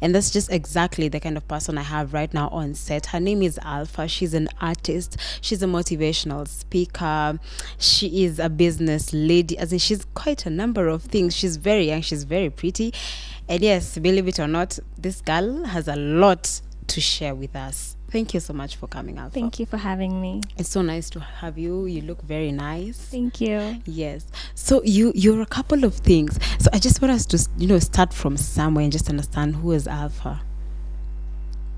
And that's just exactly the kind of person I have right now on set. Her name is Alpha. She's an artist. She's a motivational speaker. She is a business lady. As in, she's quite a number of things. She's very young. She's very pretty. And yes, believe it or not, this girl has a lot to share with us. Thank you so much for coming, Alpha. Thank you for having me. It's so nice to have you. You look very nice. Thank you. Yes. So you're a couple of things. So I just want us to start from somewhere and just understand who is Alpha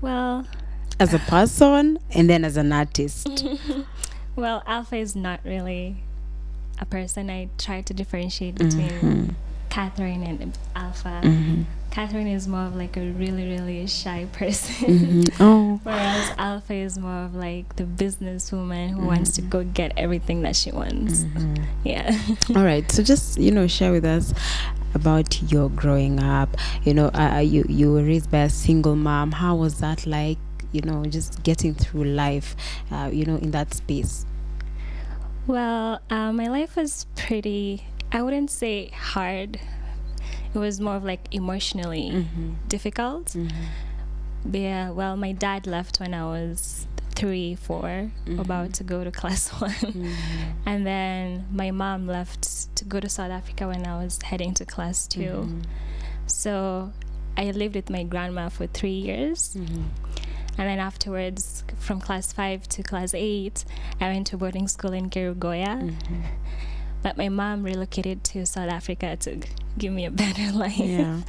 Well, as a person and then as an artist. well, Alpha is not really a person. I try to differentiate between Catherine and Alpha. Catherine is more of like a really, really shy person. Oh. Whereas Alpha is more of like the businesswoman who wants to go get everything that she wants. Yeah. All right. So just, share with us about your growing up. You were raised by a single mom. How was that like, just getting through life, in that space? Well, my life was pretty, I wouldn't say hard. It was more of like emotionally difficult. Yeah, well, my dad left when I was 3, 4, about to go to class 1. And then my mom left to go to South Africa when I was heading to class 2. So I lived with my grandma for 3 years. And then afterwards, from class 5 to class 8, I went to boarding school in Kerugoya. But my mom relocated to South Africa to give me a better life. Yeah.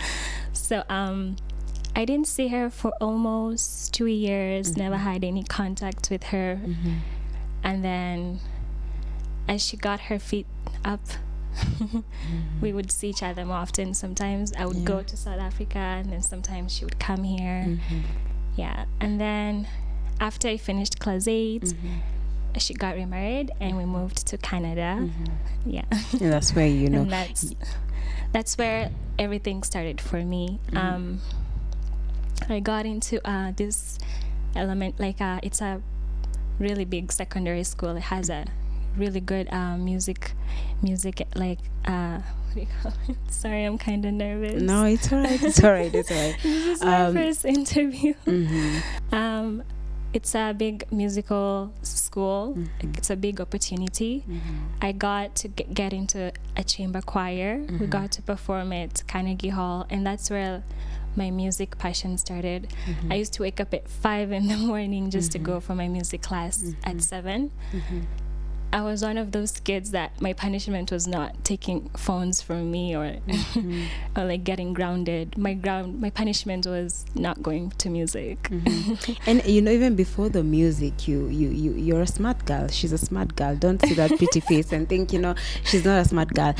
So I didn't see her for almost 2 years, never had any contact with her. And then as she got her feet up, we would see each other more often. Sometimes I would go to South Africa, and then sometimes she would come here. Yeah. And then after I finished class 8, she got remarried and we moved to Canada. Yeah. And that's where And that's where everything started for me. I got into this element, like it's a really big secondary school. It has a really good music like what do you call it? Sorry, I'm kind of nervous. No, it's all right. It's all right. It's all right. This is my first interview. It's a big musical school. It's a big opportunity. I got to get into a chamber choir. We got to perform at Carnegie Hall, and that's where my music passion started. I used to wake up at 5 in the morning just to go for my music class at 7. I was one of those kids that my punishment was not taking phones from me or or like getting grounded. My punishment was not going to music. And even before the music, you're a smart girl. She's a smart girl. Don't see that pretty face and think she's not a smart girl.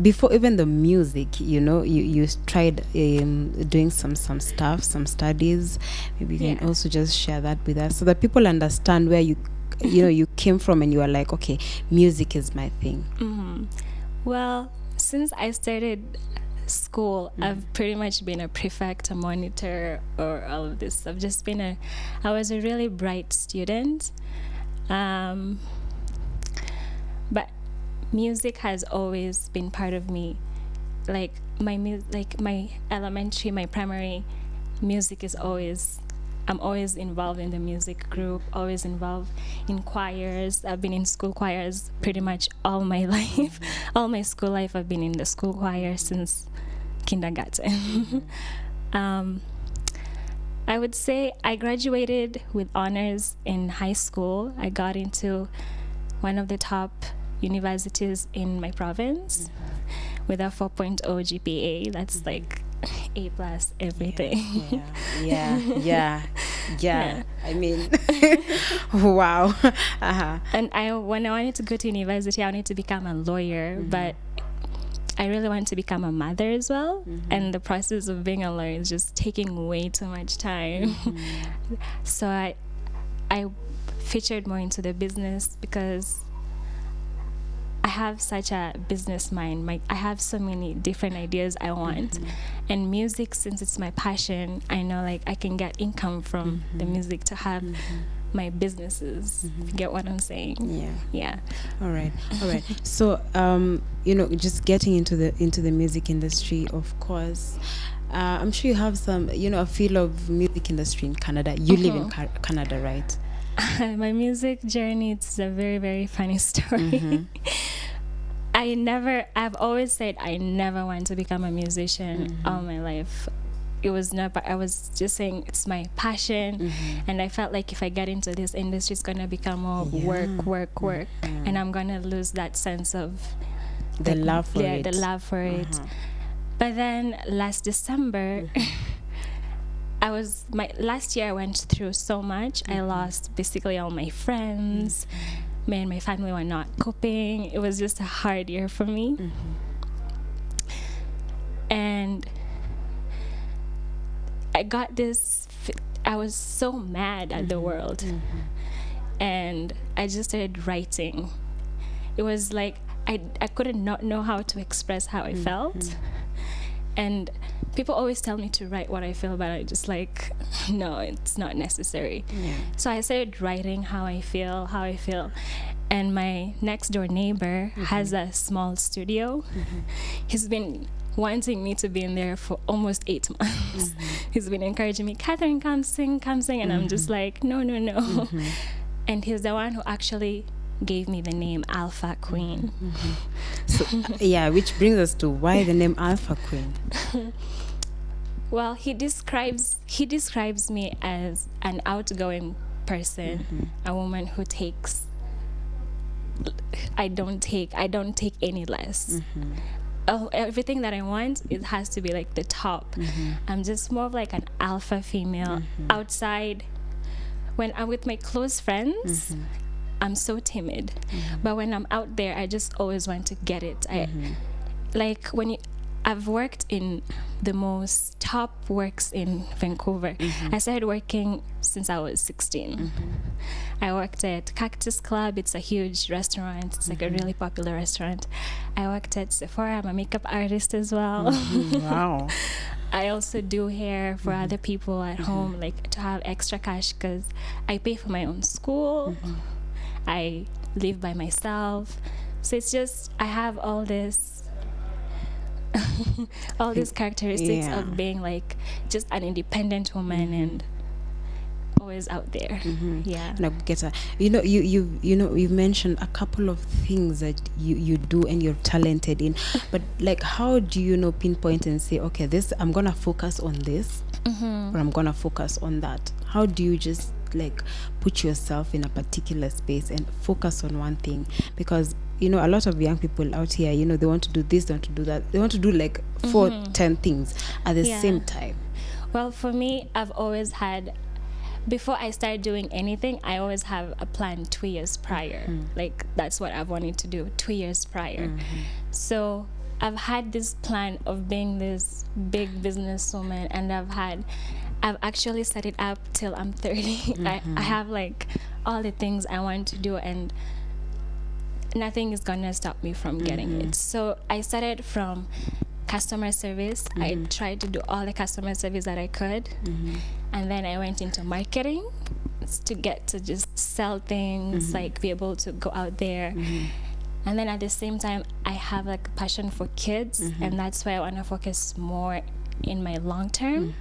Before even the music, you tried doing some stuff, some studies. Maybe you can also just share that with us so that people understand where you came from and you are like, okay, music is my thing. Well, since I started school, I've pretty much been a prefect, a monitor, or all of this. I was a really bright student. But music has always been part of me. Like my elementary, my primary music is always, I'm always involved in the music group, always involved in choirs. I've been in school choirs pretty much all my life. All my school life, I've been in the school choir since kindergarten. I would say I graduated with honors in high school. I got into one of the top universities in my province with a 4.0 GPA. That's like A+ everything. Yeah. I mean, wow. And when I wanted to go to university, I wanted to become a lawyer, but I really wanted to become a mother as well. And the process of being a lawyer is just taking way too much time. So I featured more into the business because I have such a business mind. I have so many different ideas I want. And music, since it's my passion, I know like I can get income from the music to have my businesses. If you get what I'm saying? Yeah. All right. So just getting into the music industry, of course, I'm sure you have some, a feel of music industry in Canada. You live in Canada, right? My music journey, it's a very, very funny story. I've always said I never want to become a musician all my life. It was never, I was just saying it's my passion. And I felt like if I get into this industry, it's going to become more work. And I'm going to lose that sense of the love for it. The love for it. But then last December, last year I went through so much. I lost basically all my friends. Me and my family were not coping. It was just a hard year for me. And I got this, I was so mad at the world. And I just started writing. It was like, I couldn't not know how to express how I felt. And people always tell me to write what I feel, but I just like, no, it's not necessary. So I started writing how I feel. And my next door neighbor has a small studio. He's been wanting me to be in there for almost 8 months. He's been encouraging me, Catherine, come sing. And I'm just like, no. And he's the one who actually gave me the name Alpha Queen. So, which brings us to why the name Alpha Queen. Well, he describes me as an outgoing person, a woman who takes. I don't take any less. Everything that I want, it has to be like the top. I'm just more of like an alpha female. Outside, when I'm with my close friends, I'm so timid. But when I'm out there, I just always want to get it. I've worked in the most top works in Vancouver. I started working since I was 16. I worked at Cactus Club. It's a huge restaurant. It's like a really popular restaurant. I worked at Sephora. I'm a makeup artist as well. Wow. I also do hair for other people at home, like to have extra cash because I pay for my own school. I live by myself. So it's just, I have all this all these characteristics of being like just an independent woman and always out there. Now, you mentioned a couple of things that you do and you're talented in, but like how do you pinpoint and say, okay, this I'm gonna focus on this or I'm gonna focus on that? How do you just like put yourself in a particular space and focus on one thing? Because a lot of young people out here, they want to do this, they want to do that, they want to do like 4-10 things at the same time. Well, for me, I've always had, before I start doing anything, I always have a plan 2 years prior. Like that's what I've wanted to do 2 years prior. So I've had this plan of being this big businesswoman, and I've actually set it up till I'm 30. I have like all the things I want to do, and nothing is gonna stop me from getting it. So I started from customer service. I tried to do all the customer service that I could. And then I went into marketing to get to just sell things, like be able to go out there. And then at the same time, I have like a passion for kids, and that's why I want to focus more in my long term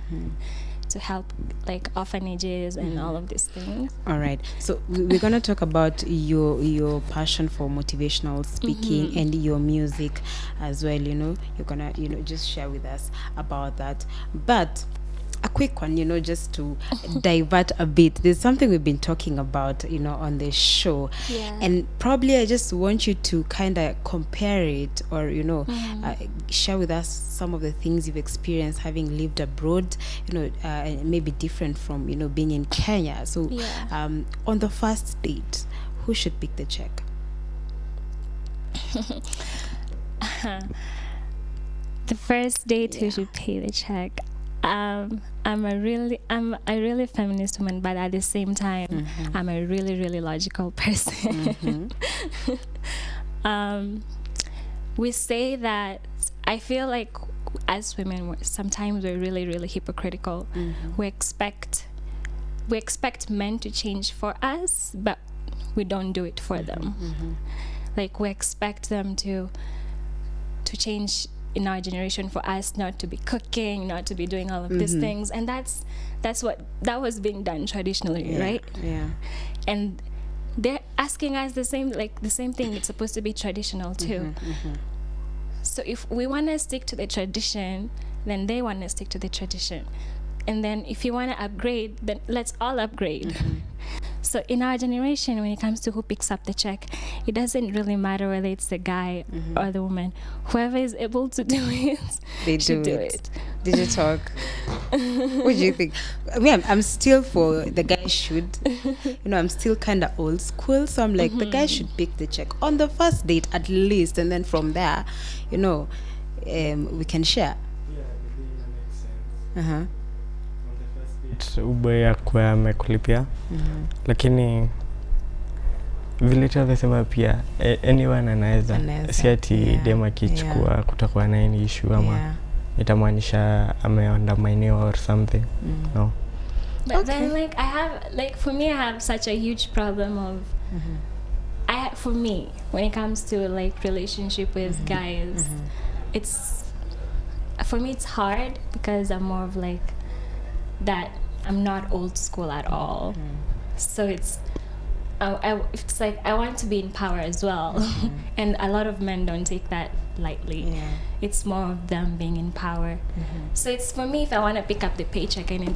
to help like orphanages and all of these things. All right, so we're going to talk about your passion for motivational speaking and your music as well. You're gonna just share with us about that, but a quick one, just to divert a bit. There's something we've been talking about, on the show. And probably I just want you to kind of compare it or, share with us some of the things you've experienced having lived abroad, and maybe different from, being in Kenya. So on the first date, who should pick the check? The first date, who should pay the check? I'm a really feminist woman, but at the same time, I'm a really, really logical person. We say that I feel like as women, sometimes we're really, really hypocritical. We expect men to change for us, but we don't do it for them. Like we expect them to change in our generation for us not to be cooking, not to be doing all of these things, and that was being done traditionally, right? Yeah. And they're asking us the same thing. It's supposed to be traditional too. So if we want to stick to the tradition, then they want to stick to the tradition. And then if you want to upgrade, then let's all upgrade. So in our generation, when it comes to who picks up the check, it doesn't really matter whether it's the guy or the woman. Whoever is able to do it, They should do do it. it. Did you talk? What do you think? I mean, I'm still for the guy should. I'm still kind of old school, so I'm like, the guy should pick the check on the first date at least, and then from there, we can share. Yeah, the deal makes sense. Uh-huh. On the first date, ubaya kwa amekulipia. Lakini vile tunasema pia anyone anaweza, si ati dem akichukua kutakuwa na any issue ama itamaanisha ameandamaniwa or something. No. But then for me, I have such a huge problem of for me, when it comes to like relationship with guys, it's for me it's hard because I'm more of like that. I'm not old school at all, so it's like I want to be in power as well, and a lot of men don't take that lightly. Yeah. It's more of them being in power. So it's for me, if I want to pick up the paycheck, and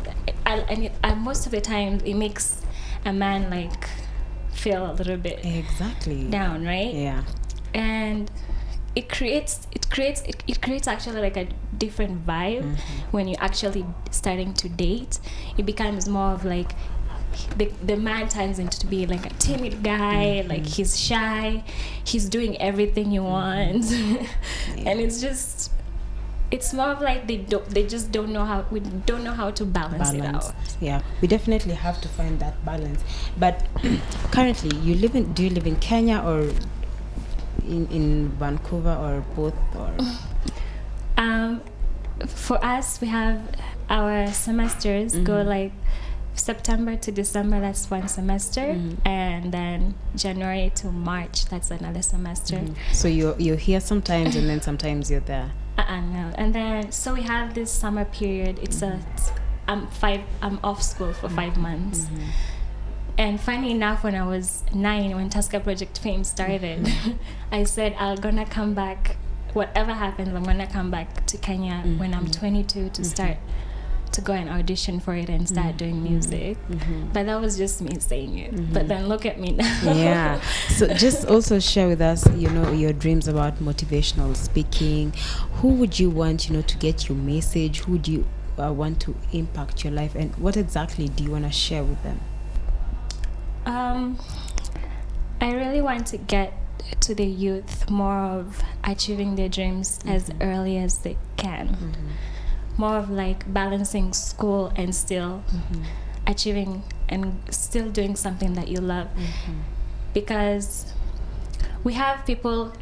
most of the time it makes a man like feel a little bit Exactly down, right? Yeah. And it creates actually like a different vibe when you're actually starting to date. It becomes more of like the man turns into to be like a timid guy, like he's shy, he's doing everything you want, and it's more of like they just don't know how to balance it out. Yeah, we definitely have to find that balance. But currently, do you live in Kenya or in Vancouver or both? Or for us, we have our semesters go like September to December, that's one semester, and then January to March, that's another semester. So you're here sometimes and then sometimes you're there. No. And then so we have this summer period. I'm off school for 5 months. And funny enough, when I was 9, when Tusker Project Fame started, I said I'm gonna come back. Whatever happens, I'm gonna come back to Kenya when I'm 22 to start to go and audition for it and start doing music. But that was just me saying it. But then look at me now. Yeah. So just also share with us, your dreams about motivational speaking. Who would you want, to get your message? Who would you want to impact your life? And what exactly do you want to share with them? I really want to get to the youth more of achieving their dreams as early as they can. More of like balancing school and still achieving and still doing something that you love. Because we have people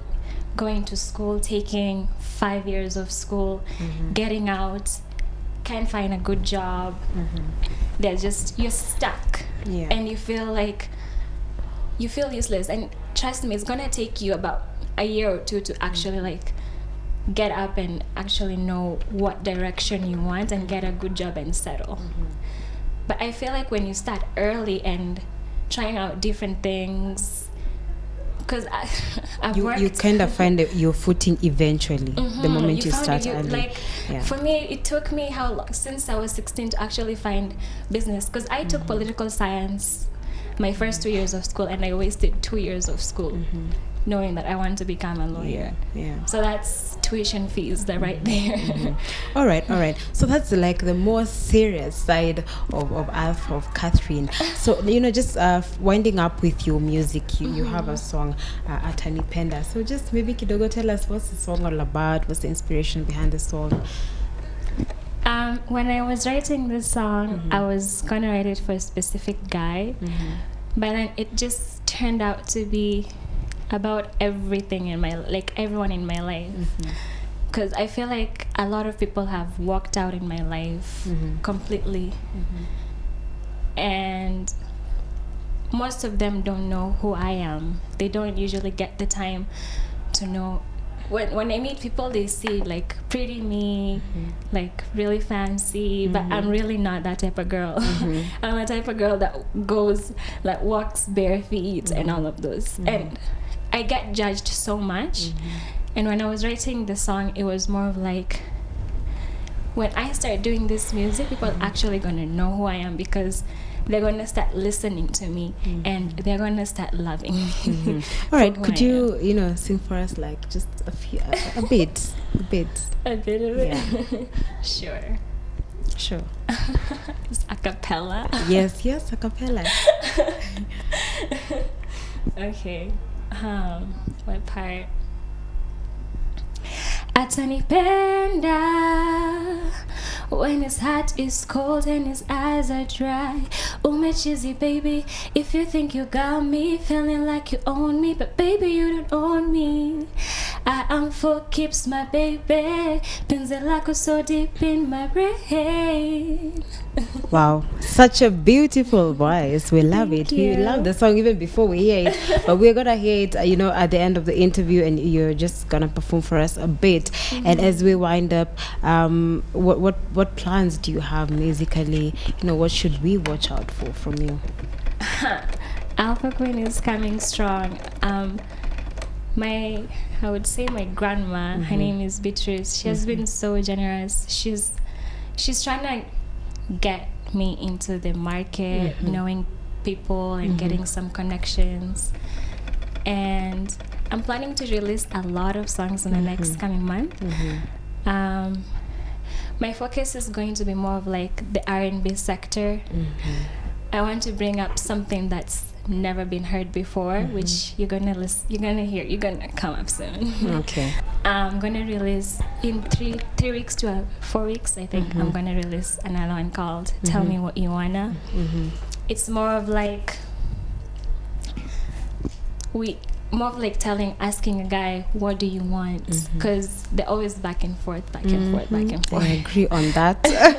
going to school, taking 5 years of school, getting out, can't find a good job. You're stuck. And you feel useless. And trust me, it's gonna take you about a year or two to actually like get up and actually know what direction you want and get a good job and settle. But I feel like when you start early and trying out different things, because you kind of find your footing eventually the moment you start early. For me, it took me how long, since I was 16, to actually find business, because I took political science my first 2 years of school, and I wasted 2 years of school knowing that I want to become a lawyer. So that's tuition fees, they're right there. All right. So that's like the more serious side of Catherine. So just winding up with your music, you have a song, Atanipenda. So just maybe kidogo tell us, what's the song all about? What's the inspiration behind the song? When I was writing this song, I was gonna write it for a specific guy, but then it just turned out to be about everything in everyone in my life, because I feel like a lot of people have walked out in my life completely, and most of them don't know who I am. They don't usually get the time to know when I meet people, they see like pretty me, like really fancy, but I'm really not that type of girl. I'm a type of girl that goes, like walks bare feet and all of those. And I get judged so much. And when I was writing the song, it was more of like, when I start doing this music, people are actually gonna know who I am, because they're gonna start listening to me and they're gonna start loving me. All right, could you sing for us, like just a few, a bit a bit of it? Yeah. Sure. It's a cappella. Yes, a cappella. Okay. What part? Atanipenda when his heart is cold and his eyes are dry. Umechizi, baby, if you think you got me, feeling like you own me, but baby you don't own me. I am for keeps, my baby. Penzi lako so deep in my brain. Wow, such a beautiful voice. We love it. We love the song even before we hear it. But we're gonna hear it, at the end of the interview, and you're just gonna perform for us a bit. And as we wind up, what plans do you have musically? What should we watch out for from you? Alpha Queen is coming strong. I would say my grandma, her name is Beatrice. She has been so generous. She's trying to get me into the market, knowing people and getting some connections. And I'm planning to release a lot of songs in the next coming month. My focus is going to be more of like the R&B sector. I want to bring up something that's never been heard before, which you're gonna come up soon. Okay. I'm gonna release in 3 weeks to 4 weeks, I think. I'm gonna release another one called Tell Me What You Wanna. It's more of like asking a guy, what do you want? Because they're always back and forth. I agree on that.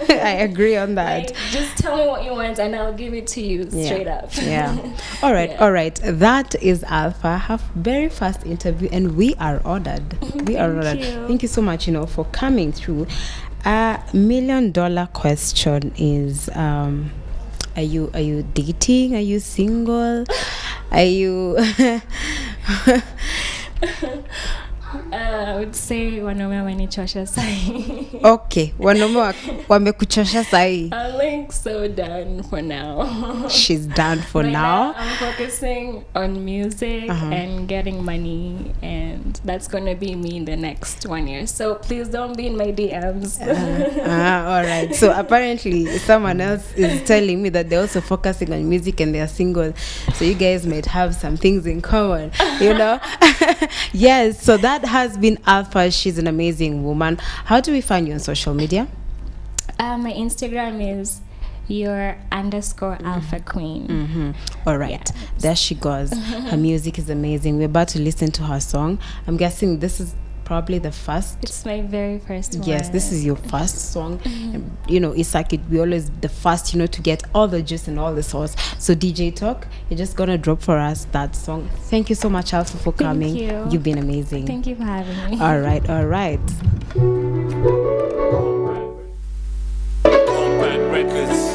I agree on that. Like, just tell me what you want and I'll give it to you straight up. All right. That is Alpha. Have very fast interview, and we are honored. Thank you so much, for coming through. $1 million question is, are you dating? Are you single? Are you I would say wanaume wamenichosha sahi. Okay, wanaume wamekuchosha sahi. I'm like so done for now. She's done for now. I'm focusing on music and getting money, and that's gonna be me in the next 1 year. So please don't be in my DMs. All right. So apparently someone else is telling me that they're also focusing on music and they're single. So you guys might have some things in common, Yes, so that has been Alpha. She's an amazing woman. How do we find you on social media? My Instagram is _Alpha Queen. All right. Yes. There she goes. Her music is amazing. We're about to listen to her song. I'm guessing this is probably the first. It's my very first one. Yes, this is your first song. It's like we always the first, to get all the juice and all the sauce. So DJ Talk, you're just gonna drop for us that song. Thank you so much, Alpha, for coming. Thank you. You've been amazing. Thank you for having me. All right. Records.